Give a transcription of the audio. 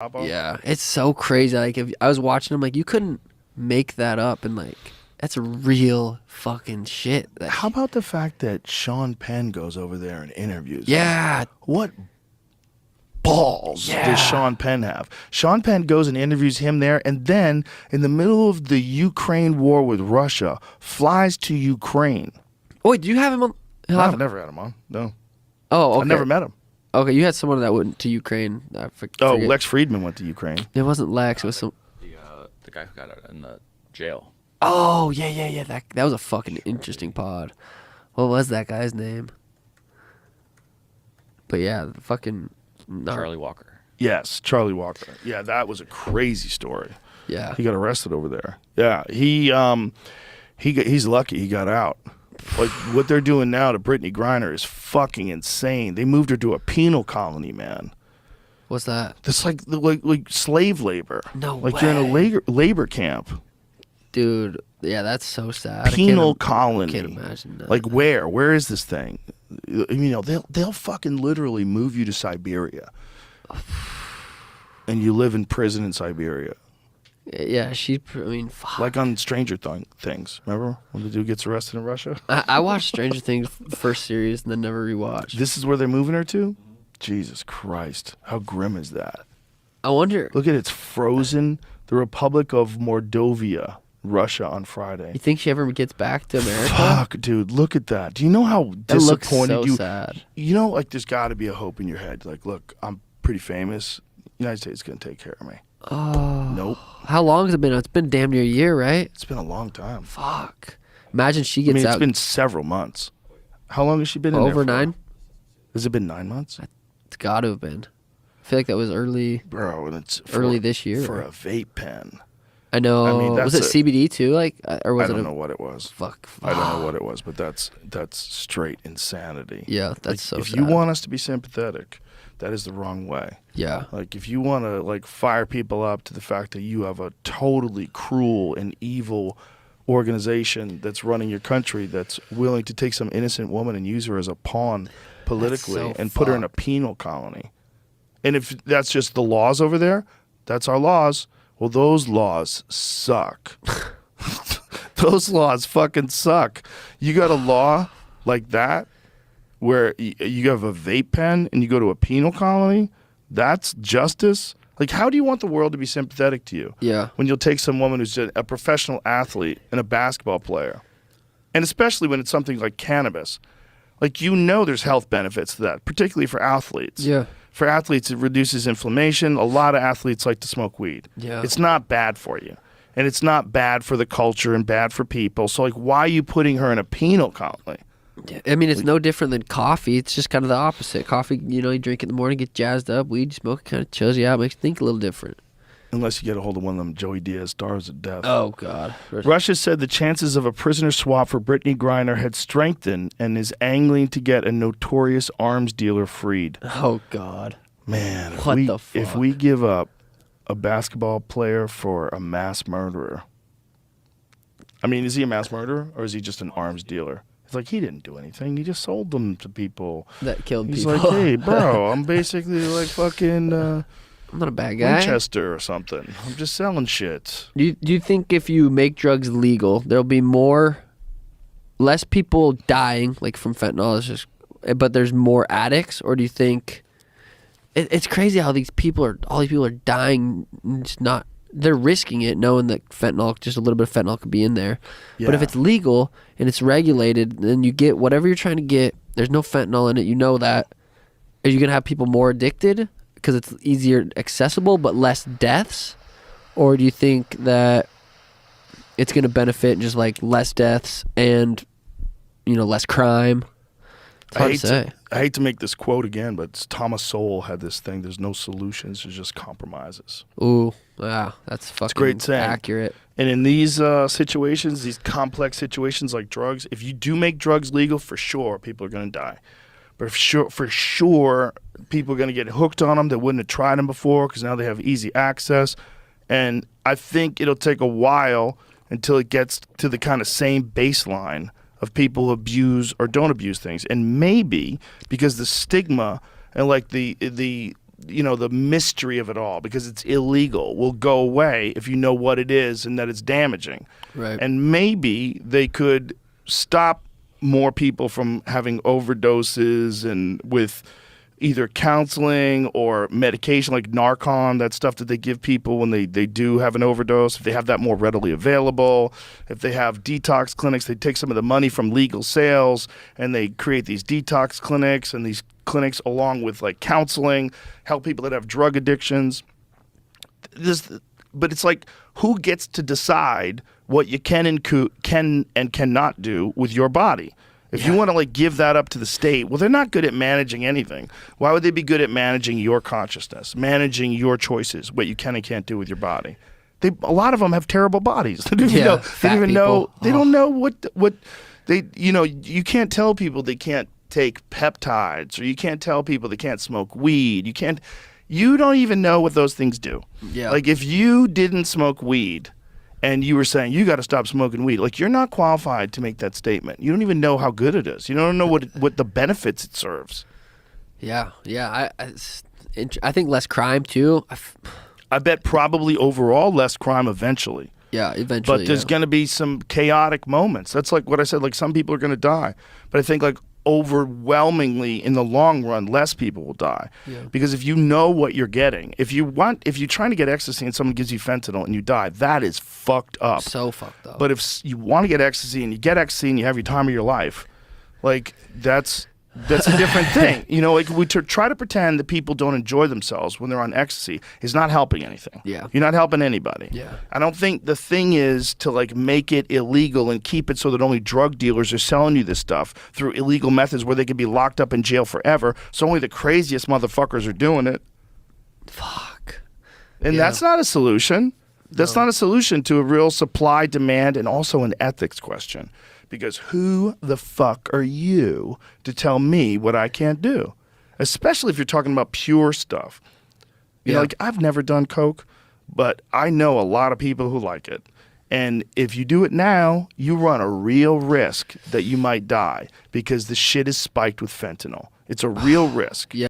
Yeah, it's so crazy. Like, if I was watching him, like, you couldn't make that up, and like, that's real fucking shit. How about the fact that Sean Penn goes over there and interviews him? Yeah. What balls does Sean Penn have? Sean Penn goes and interviews him there, and then in the middle of the Ukraine war with Russia, flies to Ukraine. Oh, wait, do you have him on? No, I've never had him on. No. Oh, okay. I never met him. Okay, you had someone that went to Ukraine. Oh, Lex Friedman went to Ukraine. It wasn't Lex. It was some. The guy who got out in the jail. Oh, yeah. That was a fucking interesting pod. What was that guy's name? But yeah, the fucking Charlie Walker. Yes, Charlie Walker. Yeah, that was a crazy story. Yeah, he got arrested over there. Yeah, he's lucky he got out. Like, what they're doing now to Britney Griner is fucking insane. They moved her to a penal colony, man. What's that? That's like slave labor. No like way. You're in a labor camp. Dude, yeah, that's so sad. Penal colony. I can't imagine that. Like, where? Where is this thing? You know, they'll fucking literally move you to Siberia, and you live in prison in Siberia. Yeah, fuck. Like on Stranger Things. Remember when the dude gets arrested in Russia? I watched Stranger Things first series and then never rewatched. This is where they're moving her to? Jesus Christ. How grim is that? I wonder. Look at it. It's frozen. The Republic of Mordovia, Russia on Friday. You think she ever gets back to America? Fuck, dude. Look at that. Do you know how that disappointed looks so you... sad. You know, like, there's got to be a hope in your head. Like, look, I'm pretty famous. United States is going to take care of me. Oh. Nope. How long has it been? It's been damn near a year, right? It's been a long time. Fuck. Imagine she gets out. It's been several months. How long has she been in there? Over 9? Has it been 9 months? It's got to have been. I feel like that was early. Bro, and it's early this year. For a vape pen. I know. I mean, was it CBD too? Like, or was I it? don't know what it was. Fuck. I don't know what it was, but that's straight insanity. Yeah, that's so If sad. you want us to be sympathetic, that is the wrong way. Yeah. Like, if you want to, like, fire people up to the fact that you have a totally cruel and evil organization that's running your country that's willing to take some innocent woman and use her as a pawn politically and put her in a penal colony. And if that's just the laws over there, that's our laws. Well, those laws suck. Those laws fucking suck. You got a law like that where you have a vape pen and you go to a penal colony? That's justice? Like, how do you want the world to be sympathetic to you? Yeah. When you'll take some woman who's a professional athlete and a basketball player, and especially when it's something like cannabis. Like, you know there's health benefits to that, particularly for athletes. Yeah. For athletes, it reduces inflammation. A lot of athletes like to smoke weed. Yeah. It's not bad for you. And it's not bad for the culture and bad for people. So, like, why are you putting her in a penal colony? I mean, it's no different than coffee. It's just kind of the opposite. Coffee, you know, you drink it in the morning, get jazzed up. Weed, you smoke it, kind of chills you out, makes you think a little different. Unless you get a hold of one of them Joey Diaz stars of death. Oh, God. Russia said the chances of a prisoner swap for Britney Griner had strengthened and is angling to get a notorious arms dealer freed. Oh, God. Man, the fuck? If we give up a basketball player for a mass murderer, I mean, is he a mass murderer or is he just an arms dealer? It's like, he didn't do anything. He just sold them to people. That killed He's people. He's like, hey, bro, I'm basically like fucking I'm not a bad guy. Winchester or something. I'm just selling shit. Do you think if you make drugs legal, there'll be less people dying, like from fentanyl, but there's more addicts? Or do you think... It's crazy how all these people are dying, just not... They're risking it, knowing that fentanyl, just a little bit of fentanyl could be in there. Yeah. But if it's legal and it's regulated, then you get whatever you're trying to get. There's no fentanyl in it. You know that. Are you going to have people more addicted because it's easier accessible but less deaths? Or do you think that it's going to benefit just like less deaths and, you know, less crime? It's hard to say. I hate to make this quote again, but Thomas Sowell had this thing, there's no solutions, there's just compromises. Ooh, wow, that's fucking great saying. Accurate. And in these situations, these complex situations like drugs, if you do make drugs legal, for sure, people are going to die. But for sure, people are going to get hooked on them that wouldn't have tried them before because now they have easy access. And I think it'll take a while until it gets to the kind of same baseline of people who abuse or don't abuse things. And maybe because the stigma and like the the mystery of it all, because it's illegal, will go away if you know what it is and that it's damaging. Right. And maybe they could stop more people from having overdoses, and with either counseling or medication like Narcan, that stuff that they give people when they do have an overdose, if they have that more readily available, if they have detox clinics, they take some of the money from legal sales and they create these detox clinics, and these clinics, along with like counseling, help people that have drug addictions. But it's like, who gets to decide what you can and cannot do with your body? If you want to like give that up to the state, well, they're not good at managing anything. Why would they be good at managing your consciousness, managing your choices, what you can and can't do with your body? A lot of them have terrible bodies. They don't even know. They don't even know. They don't know what they. You can't tell people they can't take peptides, or you can't tell people they can't smoke weed. You don't even know what those things do. Yeah. Like, if you didn't smoke weed and you were saying you got to stop smoking weed, like, you're not qualified to make that statement. You don't even know how good it is. You don't know what the benefits it serves. Yeah. I think less crime too. I bet probably overall less crime eventually. Yeah, eventually. But there's going to be some chaotic moments. That's like what I said, like, some people are going to die. But I think, like, overwhelmingly in the long run, less people will die. Yeah. Because if you know what you're getting, if you're trying to get ecstasy and someone gives you fentanyl and you die, that is fucked up. So fucked up. But if you want to get ecstasy and you get ecstasy and you have your time of your life, like, that's a different thing. Like, we try to pretend that people don't enjoy themselves when they're on ecstasy is not helping anything. Yeah. You're not helping anybody. Yeah. I don't think the thing is to, like, make it illegal and keep it so that only drug dealers are selling you this stuff through illegal methods where they could be locked up in jail forever. So only the craziest motherfuckers are doing it. Fuck. And Yeah. that's not a solution. That's not a solution to a real supply, demand, and also an ethics question. Because who the fuck are you to tell me what I can't do? Especially if you're talking about pure stuff. Like, I've never done coke, but I know a lot of people who like it. And if you do it now, you run a real risk that you might die, because the shit is spiked with fentanyl. It's a real risk. Yeah.